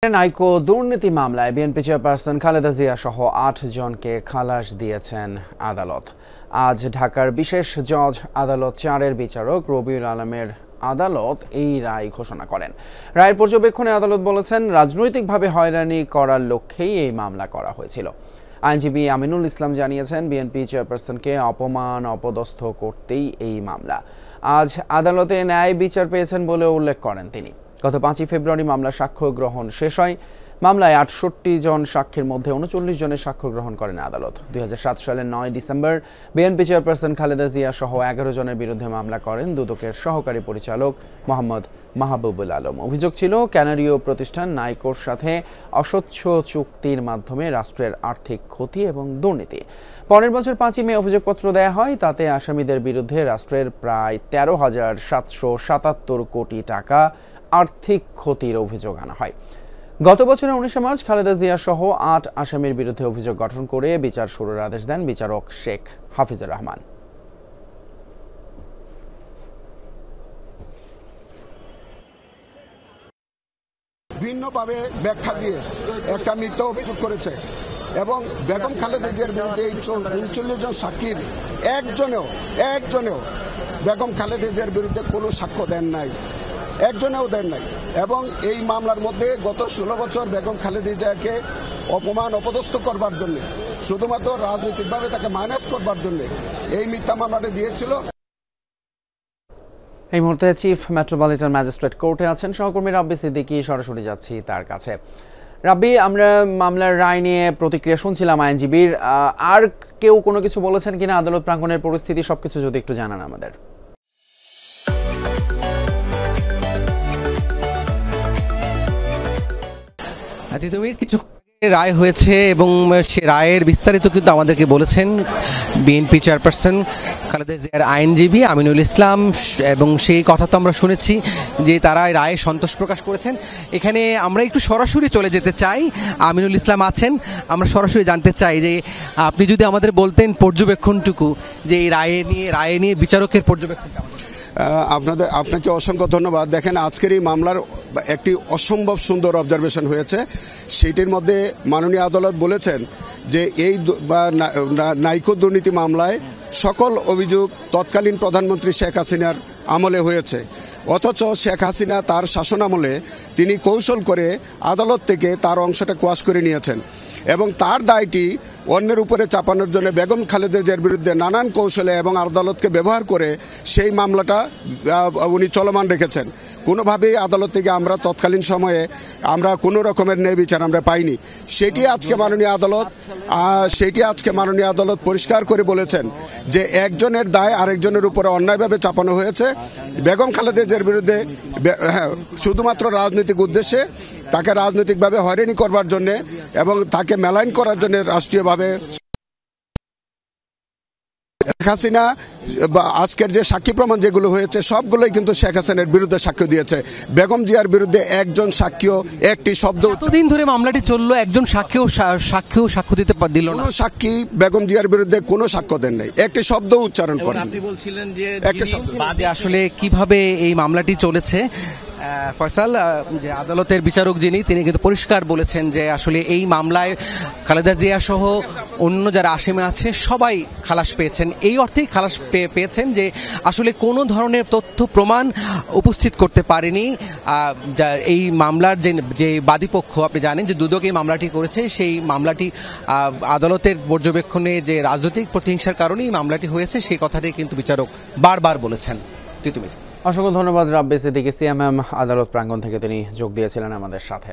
নাইকো দুর্নীতি মামলায় BNP chairperson Khaleda Zia সহ ৮ জনকে খালাস দিয়েছেন আদালত। আজ ঢাকার বিশেষ জজ আদালত ৪-এর বিচারক রবিউল আলমের আদালত এই রায় ঘোষণা করেন। রায়ের পর্যবেক্ষণে আদালত বলেছেন, রাজনৈতিকভাবে হয়রানি করার লক্ষ্যেই এই মামলা করা হয়েছিল। আইনজীবী আমিনুল ইসলাম জানিয়েছেন, বিএনপি চেয়ারপারসনকে অপমান অপদস্থ করতেই এই মামলা। আজ আদালতে ন্যায় বিচার পেয়েছেন বলে উল্লেখ করেন তিনি। গত ৫ই ফেব্রুয়ারি মামলা সাক্ষ্য গ্রহণ শেষ হয়। মামলায় ৬৮ জন সাক্ষীর মধ্যে ৩৯ জনের সাক্ষ্য গ্রহণ করেন আদালত। ২০০৭ সালের ৯ December BNP chairperson Khaleda Zia সহ ১১ জনের বিরুদ্ধে মামলা করেন দুদকের সহকারী পরিচালক মোহাম্মদ মাহবুবুল আলম। অভিযোগ ছিল, ক্যানারীয় প্রতিষ্ঠান নাইকোর সাথে অস্বচ্ছ চুক্তির মাধ্যমে রাষ্ট্রের আর্থিক ক্ষতি এবং দুর্নীতি। পরের বছর ৫ই মে অভিযোগপত্র দেয়া হয়। তাতে আসামিদের বিরুদ্ধে রাষ্ট্রের প্রায় ১৩,৭৭৭ কোটি টাকা আর্থিক ক্ষতির অভিযোগ আনা হয়। গত বছরের ১৯ মার্চ খালেদা জিয়া সহ ৮ আসামির বিরুদ্ধে অভিযোগ গঠন করে বিচার শুরুর আদেশ দেন বিচারক শেখ হাফিজুর রহমান। ভিন্নভাবে ব্যাখ্যা দিয়ে একটা মিথ্যা অভিযোগ করেছে এবং বেগম খালেদা জিয়ার বিরুদ্ধে এই ৩৯ জন সাক্ষীর একজনেও বেগম খালেদা জিয়ার বিরুদ্ধে কোনো সাক্ষ্য দেন নাই, একজনেও দেন নাই। এবং এই মামলার মধ্যে গত ১৬ বছর বেগম খালেদা জিয়াকে অপমান অপদস্থ করবার জন্য, শুধুমাত্র রাজনৈতিকভাবে তাকে মাইনাস করবার জন্য এই মিথ্যা মামলাটা দিয়েছিল। এই মুহূর্তে চিফ মেট্রোপলিটন ম্যাজিস্ট্রেট কোর্টে আছেন সহকর্মী রাব্বি সিদ্দিকী। সরাসরি যাচ্ছি তার কাছে। রাব্বি, আমরা মামলার রায় নিয়ে প্রতিক্রিয়া শুনছিলাম আইনজীবীর। আর কেউ কোনো কিছু বলেছেন কিনা আদালত প্রাঙ্গণের পরিস্থিতি, সবকিছু যদি একটু জানান আমাদের। কিছু রায় হয়েছে এবং সে রায়ের বিস্তারিত কিন্তু আমাদেরকে বলেছেন বিএনপি চেয়ারপারসন খালেদা জিয়ার আইনজীবী আমিনুল ইসলাম, এবং সেই কথা তো আমরা শুনেছি যে তারা রায়ে সন্তোষ প্রকাশ করেছেন। এখানে আমরা একটু সরাসরি চলে যেতে চাই, আমিনুল ইসলাম আছেন, আমরা সরাসরি জানতে চাই যে আপনি যদি আমাদের বলতেন পর্যবেক্ষণটুকু, যে এই রায়ে নিয়ে বিচারকের পর্যবেক্ষণটা। আপনাকে অসংখ্য ধন্যবাদ। দেখেন, আজকের এই মামলার একটি অসম্ভব সুন্দর অবজারভেশন হয়েছে। সেটির মধ্যে মাননীয় আদালত বলেছেন যে এই নাইকো দুর্নীতি মামলায় সকল অভিযোগ তৎকালীন প্রধানমন্ত্রী শেখ হাসিনার আমলে হয়েছে, অথচ শেখ হাসিনা তার শাসনামলে তিনি কৌশল করে আদালত থেকে তার অংশটা কোয়াশ করে নিয়েছেন এবং তার দায়টি অন্যের উপরে চাপানোর জন্য বেগম খালেদা জিয়ার বিরুদ্ধে নানান কৌশলে এবং আদালতকে ব্যবহার করে সেই মামলাটা উনি চলমান রেখেছেন। কোনোভাবেই আদালত থেকে আমরা তৎকালীন সময়ে আমরা কোনো রকমের ন্যায় বিচার আমরা পাইনি। সেটি আজকে মাননীয় আদালত পরিষ্কার করে বলেছেন যে একজনের দায় আরেকজনের উপরে অন্যায়ভাবে চাপানো হয়েছে। বেগম খালেদা জিয়ার বিরুদ্ধে শুধুমাত্র রাজনৈতিক উদ্দেশ্যে তাকে রাজনৈতিকভাবে হয়রানি করবার জন্য এবং তাকে মেলাইন করার জন্য রাষ্ট্রীয়ভাবে শেখ হাসিনা আজকের যে সাক্ষী প্রমাণ যেগুলো হয়েছে সবগুলোই কিন্তু শেখ হাসিনার বিরুদ্ধে সাক্ষ্য দিয়েছে। বেগম জিয়ার বিরুদ্ধে একজন সাক্ষীও একটি শব্দ, এতদিন ধরে মামলাটি চললো, একজন সাক্ষ্য দিতে দিল না। কোনো সাক্ষী বেগম জিয়ার বিরুদ্ধে কোনো সাক্ষ্য দেন নাই, একটি শব্দ উচ্চারণ করেন। আপনি বলছিলেন যে আসলে কিভাবে এই মামলাটি চলেছে। ফয়সাল, যে আদালতের বিচারক তিনি কিন্তু পরিষ্কার বলেছেন যে আসলে এই মামলায় খালেদা জিয়া সহ অন্য যারা আসামি আছে সবাই খালাস পেয়েছেন। এই অর্থেই খালাস পেয়েছেন যে আসলে কোনো ধরনের তথ্য প্রমাণ উপস্থিত করতে পারেনি এই মামলার যে বাদীপক্ষ। আপনি জানেন যে দুদক এই মামলাটি করেছে, সেই মামলাটি আদালতের পর্যবেক্ষণে যে রাজনৈতিক প্রতিহিংসার কারণেই মামলাটি হয়েছে, সেই কথাটাই কিন্তু বিচারক বারবার বলেছেন। অসংখ্য ধন্যবাদ রাব্বি সিদ্দিকী। সিএমএম আদালত প্রাঙ্গণ থেকে তিনি যোগ দিয়েছিলেন আমাদের সাথে।